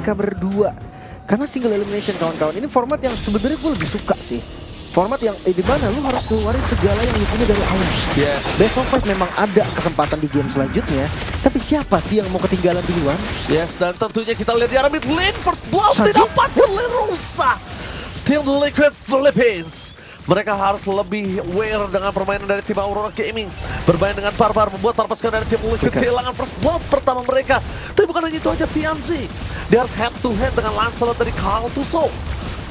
mereka berdua. Karena single elimination kawan-kawan, ini format yang sebenarnya gue lebih suka sih. Format yang di mana lu harus keluarin segala yang lu punya dari awal. Yes. Best of 5 memang ada kesempatan di game selanjutnya, tapi siapa sih yang mau ketinggalan duluan? Yes, dan tentunya kita lihat di arah mid lane. First blood Sanji? didapatkan oleh Rosa. Tim Liquid Philippines. Mereka harus lebih aware dengan permainan dari tim Aurora Gaming. Bermain dengan barbar membuat para pasukan dari tim Liquid kehilangan first blood pertama mereka. Tapi bukan hanya itu aja, TNC. Dia harus head to head dengan Lancelot dari Carl Tuso.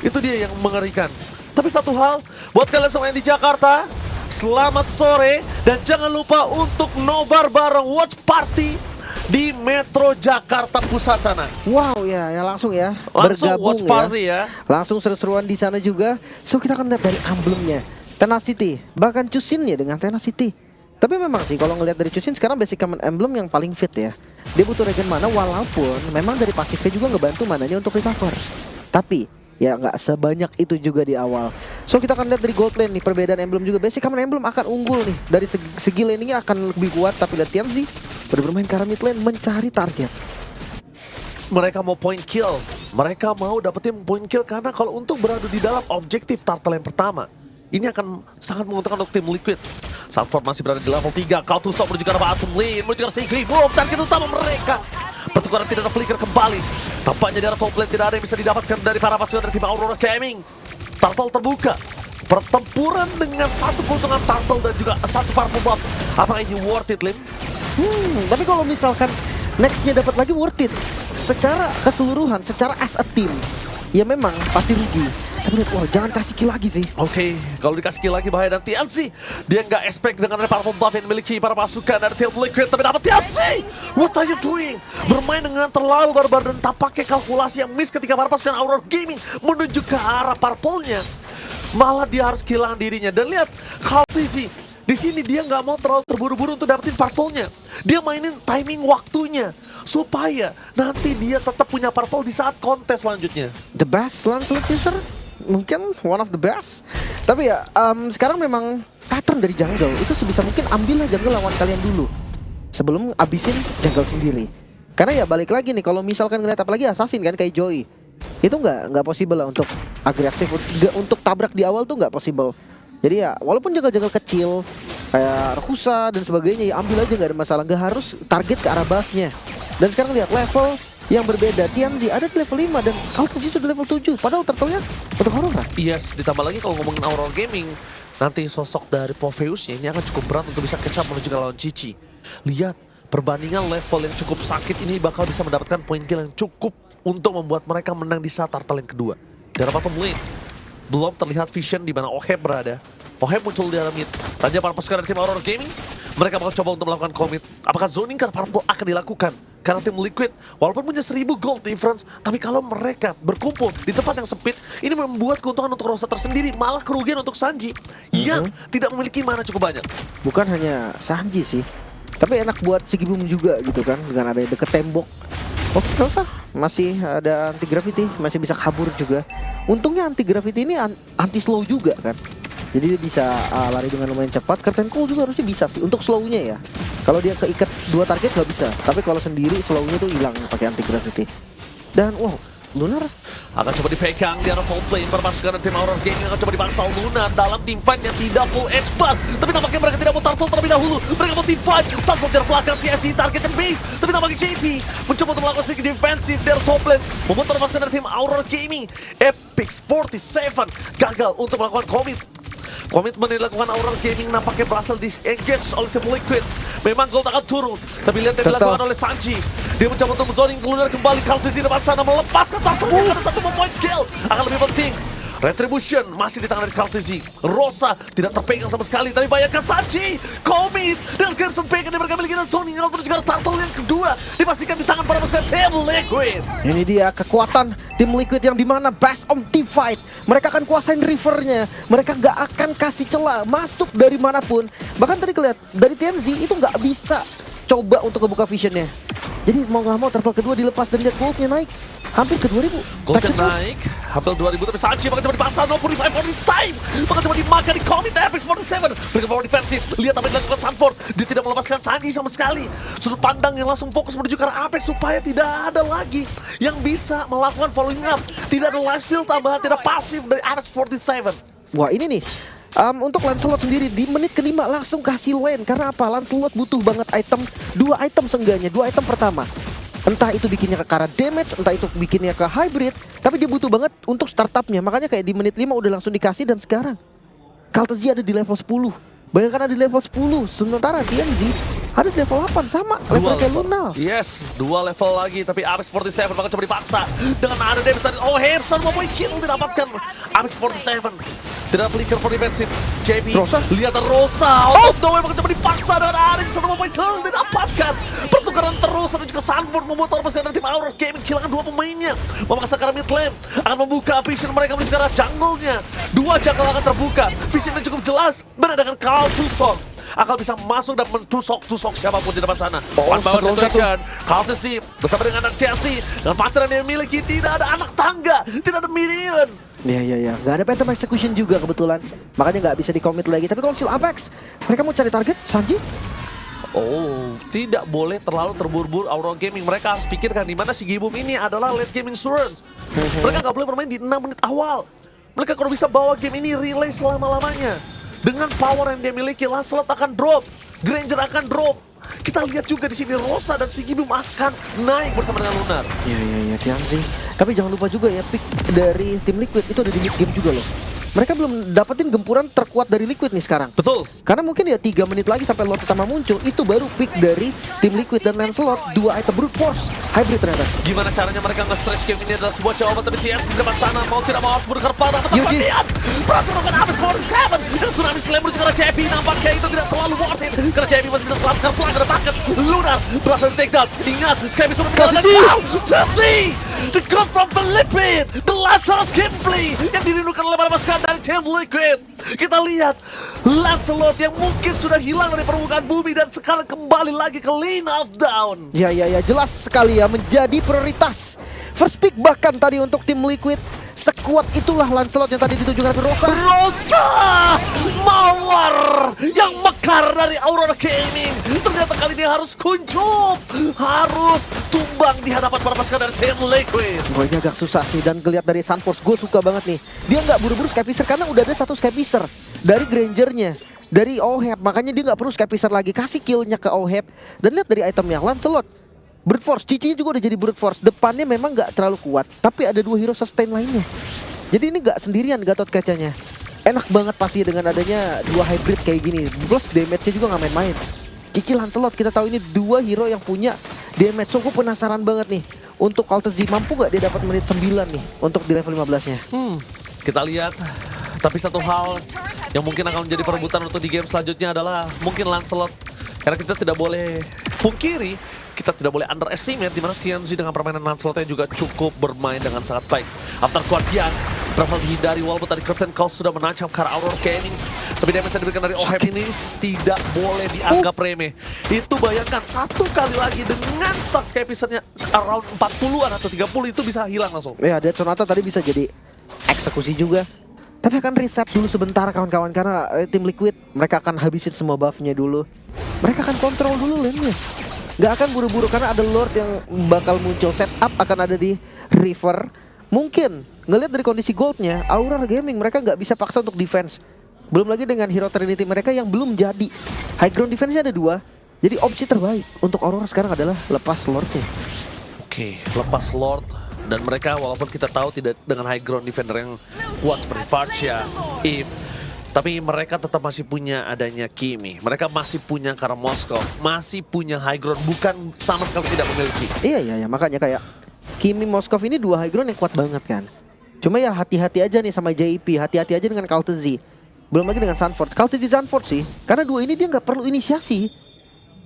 Itu dia yang mengerikan. Tapi satu hal, buat kalian semua yang di Jakarta, selamat sore. Dan jangan lupa untuk nobar bareng Watch Party di Metro Jakarta Pusat sana. Wow ya langsung ya Langsung bergabung Watch Party ya. Langsung seru-seruan di sana juga. So kita akan lihat dari emblemnya Tenacity, bahkan Chusin ya dengan Tenacity. Tapi memang sih kalau ngelihat dari Chusin sekarang basic command emblem yang paling fit ya. Dia butuh regen mana walaupun memang dari pasifnya juga ngebantu mananya untuk recover. Tapi ya nggak sebanyak itu juga di awal. So kita akan lihat dari gold lane nih, perbedaan emblem juga. Basic command emblem akan unggul nih. Dari segi laningnya akan lebih kuat. Tapi lihat TMZ udah bermain ke arah mid lane mencari target. Mereka mau point kill. Mereka mau dapetin point kill karena kalau untuk beradu di dalam objektif turtle yang pertama, ini akan sangat menguntungkan untuk tim Liquid. Sanford masih berada di level 3. Kautuso menuju ke arah bottom lane, menuju ke arah Sigri. Boom, target utama mereka. Pertukaran tidak ada flicker kembali. Tampaknya di arah top lane tidak ada yang bisa didapatkan dari para pasukan dari tim Aurora Gaming. Turtle terbuka. Pertempuran dengan satu keuntungan Turtle dan juga satu purple buff. Apakah ini worth it, Lim? Tapi kalau misalkan nextnya dapat lagi worth it. Secara keseluruhan, secara as a team, ya memang pasti rugi. Tapi lihat, wah jangan kasih kill lagi sih. Oke, kalau dikasih kill lagi bahaya. Dan TNC, dia nggak expect dengan ada purple buff yang dimiliki para pasukan dari tim Liquid. Tapi dapat TNC, what are you doing? Bermain dengan terlalu barbar dan tak pakai kalkulasi yang miss ketika para pasukan Aurora Gaming menuju ke arah purple-nya. Malah dia harus kehilangan dirinya. Dan lihat, Kaltizi di sini dia nggak mau terlalu terburu-buru untuk dapetin purple-nya. Dia mainin timing waktunya supaya nanti dia tetap punya purple di saat kontes selanjutnya. The best Lancelot user, mungkin one of the best. Tapi ya sekarang memang pattern dari jungle itu sebisa mungkin ambillah jungle lawan kalian dulu sebelum abisin jungle sendiri. Karena ya balik lagi nih, kalau misalkan ngeliat apalagi assassin kan kayak Joy, itu nggak possible lah untuk agresif, untuk tabrak di awal tuh nggak possible. Jadi ya walaupun jungle-jungle kecil kayak Rekusa dan sebagainya, ya ambil aja, nggak ada masalah. Nggak harus target ke arah buff-nya. Dan sekarang lihat level yang berbeda. TMZ ada di level 5 dan Kaltizi sudah level 7. Padahal turtle-nya untuk Aurora. Yes, ditambah lagi kalau ngomongin Aurora Gaming, nanti sosok dari Popheusnya ini akan cukup berat untuk bisa catch up menuju ke lawan Cici. Lihat, perbandingan level yang cukup sakit ini bakal bisa mendapatkan poin kill yang cukup untuk membuat mereka menang di saat turtle yang kedua. Dari bottom lane, belum terlihat vision di mana Oheb berada. Oheb muncul di dalam mid. Tanya para pasukan dari tim Aurora Gaming, mereka bakal coba untuk melakukan commit. Apakah zoning ke purple akan dilakukan? Karena tim Liquid, walaupun punya 1000 gold difference, tapi kalau mereka berkumpul di tempat yang sempit, ini membuat keuntungan untuk Rosa tersendiri, malah kerugian untuk Sanji yang tidak memiliki mana cukup banyak. Bukan hanya Sanji sih, tapi enak buat Sigibum juga gitu kan, dengan ada deket tembok. Oh, gak usah. Masih ada anti gravity, masih bisa kabur juga. Untungnya anti gravity ini anti slow juga kan. Jadi dia bisa lari dengan lumayan cepat. Curtain Call juga harusnya bisa sih untuk slownya ya. Kalau dia keikat 2 target nggak bisa. Tapi kalau sendiri slownya tuh hilang pakai anti gravity. Dan wow, Lunar Akan coba dipegang di arah top lane. Perpasukan tim Aurora Gaming akan coba dipaksa Lunar dalam team fight yang tidak full HP. Tapi tampaknya mereka tidak mau turtle terlebih dahulu. Mereka mau team fight. Sanford dari belakang TSC targetnya base. Tapi tampaknya JP mencoba untuk melakukan sedikit defensif dari top lane. Membuat perpasukan dari tim Aurora Gaming Epix 47 gagal untuk melakukan commit. Komitmen yang dilakukan Aurora Gaming nampaknya berhasil disengage oleh tim Liquid. Memang gold akan turun, tapi lihat yang dilakukan oleh Sanji. Dia mencoba untuk zoning keluar kembali. Kaltizi di depan sana melepaskan turtle-nya karena satu point kill. Akan lebih penting, Retribution masih di tangan dari Kaltizi. Rosa tidak terpegang sama sekali, tapi bayangkan Sanji commit dengan Crimson Pegan yang mereka miliki dan zoning yang menuju ke turtle yang kedua dipastikan di tangan para pasukan tim Liquid. ini dia kekuatan tim Liquid yang dimana best on team fight. Mereka akan kuasain rivernya. Mereka nggak akan kasih celah masuk dari manapun. Bahkan tadi kelihatan dari TMZ itu nggak bisa coba untuk ngebuka visionnya. Jadi mau nggak mau turtle kedua dilepas dan lihat goldnya naik. hampir ke 2000. Golden Touch terus. naik, hampir 2000 tapi Sanji bakal coba dipasang, no 45 for this time. Bakal coba dimakan di commit Apex 47. Mereka power defensif, lihat apa yang dilakukan Sanford. Dia tidak melepaskan Sanji sama sekali. Sudut pandang yang langsung fokus menuju ke arah Apex supaya tidak ada lagi yang bisa melakukan following up. Tidak ada lifesteal tambahan, tidak pasif dari Apex 47. Wah ini nih, untuk Lancelot sendiri di menit ke-5 langsung kasih lane. Karena apa? Lancelot butuh banget item, 2 item seenggaknya, 2 item pertama. Entah itu bikinnya ke arah damage, entah itu bikinnya ke hybrid, tapi dia butuh banget untuk startupnya. Makanya kayak di menit 5 udah langsung dikasih dan sekarang Kaltezi ada di level 10. Bayangkan ada di level 10, sementara TNZ ada di level 8 sama level kayak Lunal. Yes, 2 level lagi tapi Apex 47 bakal coba dipaksa dengan ada damage dari Hanson mau kill didapatkan Apex 47. Tidak flicker for defensive. JP Rosa? lihat Rosa. Oh, Doe bakal coba dipaksa dengan Hanson mau kill didapatkan. Pertukaran terus dan juga Sanford membuat Orbus dari tim Aurora Gaming kehilangan 2 pemainnya. Memaksa ke arah mid lane akan membuka vision mereka menuju ke arah jungle-nya. 2 jungle akan terbuka. Visionnya cukup jelas. Menandakan Carl Tusok akan bisa masuk dan mentusok siapapun di depan sana. One power situation. Kaltezi bersama dengan anak Chelsea dengan pacaran yang dimiliki, tidak ada anak tangga, tidak ada minion. Ya, nggak ada phantom execution juga kebetulan. Makanya nggak bisa di-commit lagi. Tapi kalau Shield Apex, mereka mau cari target Sanji. Oh, tidak boleh terlalu terburu-buru Aurora Gaming. Mereka harus pikirkan di mana si Gibum ini adalah late game insurance. Mereka nggak boleh bermain di 6 menit awal. Mereka kalau bisa bawa game ini relay selama-lamanya. Dengan power yang dia miliki, Lancelot akan drop, Granger akan drop. Kita lihat juga di sini Rosa dan si Gibum akan naik bersama dengan Lunar. Ya, Tianzi. Tapi jangan lupa juga ya, pick dari tim Liquid itu ada di mid game juga loh. Mereka belum dapetin gempuran terkuat dari Liquid nih sekarang. Betul. Karena mungkin ya 3 menit lagi sampai Lord utama muncul, itu baru pick dari tim Liquid dan Lancelot, 2 item brute force hybrid ternyata. Gimana caranya mereka nge-stretch game ini adalah sebuah jawaban dari TNC di depan sana. Mau tidak mau harus bergerak pada Yuji. tempat berhasil melakukan Apex 47 dan Tsunami Slam menuju ke arah JP. Nampaknya itu tidak terlalu worth it karena JP masih bisa selamatkan pulang ke depan. Lunar berhasil di take down. Ingat, Skype sudah meninggalkan Chelsea. The God from Philippines, the Lancelot gameplay yang dirindukan oleh para pasukan dari tim Liquid. Kita lihat Lancelot yang mungkin sudah hilang dari permukaan bumi dan sekarang kembali lagi ke Lane of Down. Ya, jelas sekali ya menjadi prioritas. First pick bahkan tadi untuk tim Liquid. Sekuat itulah Lancelot yang tadi ditunjukkan ke Rosa. Rosa mawar yang mekar dari Aurora Gaming. Ternyata kali ini harus kuncup, harus tumbang di hadapan para pasukan dari tim Liquid. Gue ini agak susah sih, dan ngeliat dari Sunforce gue suka banget nih. Dia nggak buru-buru Skypicer karena udah ada 1 Skypicer dari Grangernya, dari Oheb. Makanya dia nggak perlu Skypicer lagi, kasih killnya ke Oheb. Dan lihat dari itemnya Lancelot, Brute Force, cicinya juga udah jadi Brute Force. Depannya memang nggak terlalu kuat, tapi ada 2 hero sustain lainnya. Jadi ini nggak sendirian Gatot Kacanya. Enak banget pasti dengan adanya 2 hybrid kayak gini. Plus damage-nya juga nggak main-main. Cici Lancelot, kita tahu ini 2 hero yang punya damage. So gue penasaran banget nih, untuk Kaltezi mampu nggak dia dapat menit 9 nih untuk di level 15-nya. Kita lihat. Tapi satu hal yang mungkin akan menjadi perebutan untuk di game selanjutnya adalah mungkin Lancelot. Karena kita tidak boleh pungkiri, kita tidak boleh underestimate di mana TNZ dengan permainan Lancelotnya juga cukup bermain dengan sangat baik. After Guardian berhasil dihindari walaupun tadi Curtain Call sudah menancap ke arah Aurora Gaming. Tapi damage yang diberikan dari Oheb ini tidak boleh dianggap remeh. Itu bayangkan 1 kali lagi dengan stack Skypicernya around 40-an atau 30 itu bisa hilang langsung. Ya, Dead Sonata tadi bisa jadi eksekusi juga. Tapi akan reset dulu sebentar kawan-kawan, karena tim Liquid mereka akan habisin semua buffnya dulu. Mereka akan kontrol dulu lane-nya. Gak akan buru-buru karena ada Lord yang bakal muncul. Setup akan ada di River. Mungkin ngelihat dari kondisi goldnya, Aurora Gaming mereka nggak bisa paksa untuk defense. Belum lagi dengan Hero Trinity mereka yang belum jadi. High ground defense-nya ada 2. Jadi opsi terbaik untuk Aurora sekarang adalah lepas Lord-nya. Oke, lepas Lord. Dan mereka walaupun kita tahu tidak dengan high ground defender yang kuat seperti Varcia, Eve, tapi mereka tetap masih punya adanya Kimi. Mereka masih punya Kara Moskov, masih punya high ground, bukan sama sekali tidak memiliki. Iya, makanya kayak Kimi Moskov ini 2 high ground yang kuat banget kan. Cuma ya hati-hati aja nih sama JP, hati-hati aja dengan Kaltezi. Belum lagi dengan Sanford. Kaltezi Sanford sih, karena 2 ini dia nggak perlu inisiasi.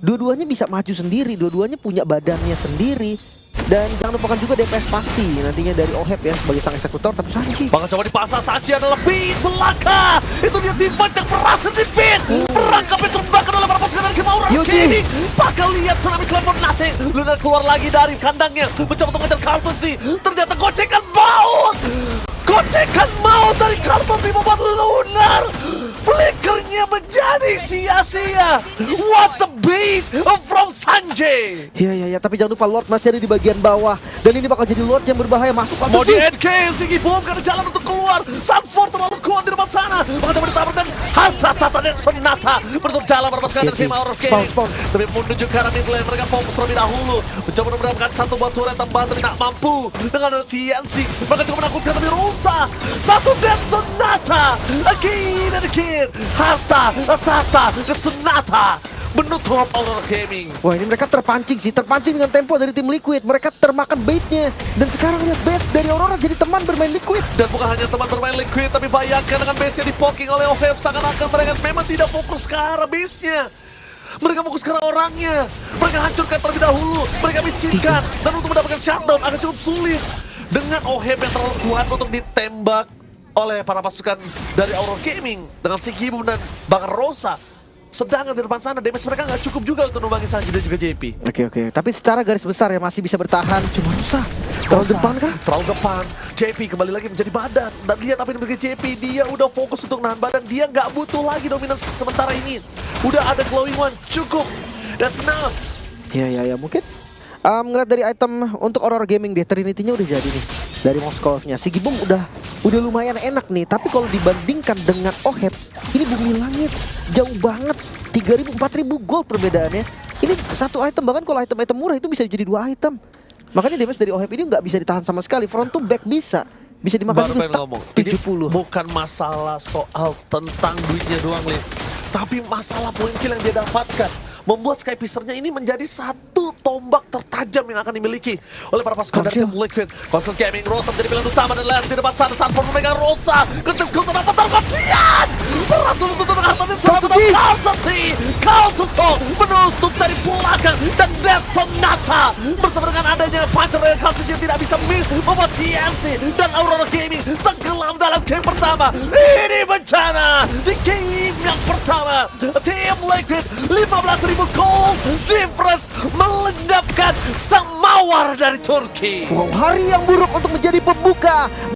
Dua-duanya bisa maju sendiri, dua-duanya punya badannya sendiri. Dan jangan lupakan juga DPS pasti nantinya dari Oheb ya sebagai sang eksekutor. Tapi Sanji Bakal coba dipasang Sanji adalah beat belaka. Itu dia tim fight yang berhasil di beat. Perangkapnya terbakar oleh para pasukan dari Kemauran Yuji. Gaming. Bakal lihat tsunami level nothing. Lunar keluar lagi dari kandangnya. Mencoba untuk mengejar Kartusi. Ternyata gocekan maut. Gocekan maut dari Kartusi membuat Lunar flickernya menjadi sia-sia. What the beat from Sanjay. ya, tapi jangan lupa Lord masih ada di bagian bawah. Dan ini bakal jadi Lord yang berbahaya masuk Mau di Kartusi. NK, Sigi Boom karena jalan untuk keluar. Sanford terlalu kuat di depan sana. Maka coba ditabrak dan harta tata dan sonata menutup jalan merebaskan dari tim Aurora Gaming. Spawn. Tapi menuju ke arah mid lane, mereka fokus terlebih dahulu. Mencoba mendapatkan satu buah turret tambahan tapi tak mampu. Dengan ada TNC, mereka cukup menakutkan tapi rusak. Satu dan sonata. Again and again. Harta, tata, dan sonata menutup Aurora Gaming. Wah, ini mereka terpancing dengan tempo dari tim Liquid. Mereka termakan baitnya. Dan sekarang lihat best dari Aurora jadi teman bermain Liquid. Dan bukan hanya teman bermain Liquid, tapi bayangkan dengan base-nya di-poking oleh Oheb. Seakan-akan mereka memang tidak fokus ke arah base-nya. Mereka fokus ke arah orangnya. Mereka hancurkan terlebih dahulu. Mereka miskinkan. Dan untuk mendapatkan shutdown agak cukup sulit. Dengan Oheb yang terlalu kuat untuk ditembak oleh para pasukan dari Aurora Gaming. Dengan Sigibum dan bahkan Rosa. Sedangkan di depan sana damage mereka nggak cukup juga untuk numbangin Sanji dan juga JP. Oke. Tapi secara garis besar ya masih bisa bertahan. Cuma rusak. Terlalu depan kah? Terlalu depan. JP kembali lagi menjadi badan. Dan lihat apa yang dimiliki JP. Dia udah fokus untuk nahan badan. Dia nggak butuh lagi dominance sementara ini. Udah ada glowing one. Cukup. That's enough. Ya, mungkin. Ngeliat dari item untuk Aurora Gaming deh, Trinity-nya udah jadi nih. Dari Moskovnya. Sigibum udah lumayan enak nih. Tapi kalau dibandingkan dengan Oheb, ini bumi langit. Jauh banget. 3.000, 4.000 gold perbedaannya. Ini satu item, bahkan kalau item-item murah itu bisa jadi 2 item. Makanya damage dari Oheb ini nggak bisa ditahan sama sekali. Front to back bisa dimakan Baru juga pengen stuck ngomong. 70. Ini bukan masalah soal tentang duitnya doang, Lin. Tapi masalah poin kill yang dia dapatkan. Membuat Skypicernya ini menjadi satu tombak tertajam yang akan dimiliki oleh para pasukan dari tim Liquid. Constant Gaming, Rosa menjadi pilihan utama dan lari di depan sana. Sanford memegang Rosa. Ketuk dapat termatian. Berhasil untuk harta dan Kaltusi menutup dari belakang. Dan Death Sonata bersama dengan adanya Puncher dari Kaltusi yang tidak bisa miss membuat TNC dan Aurora Gaming tenggelam dalam game pertama. Ini bencana di game yang pertama. Tim Liquid 15.000 gold difference melenyapkan sang mawar dari Turki. Wow, hari yang buruk untuk menjadi pembuka.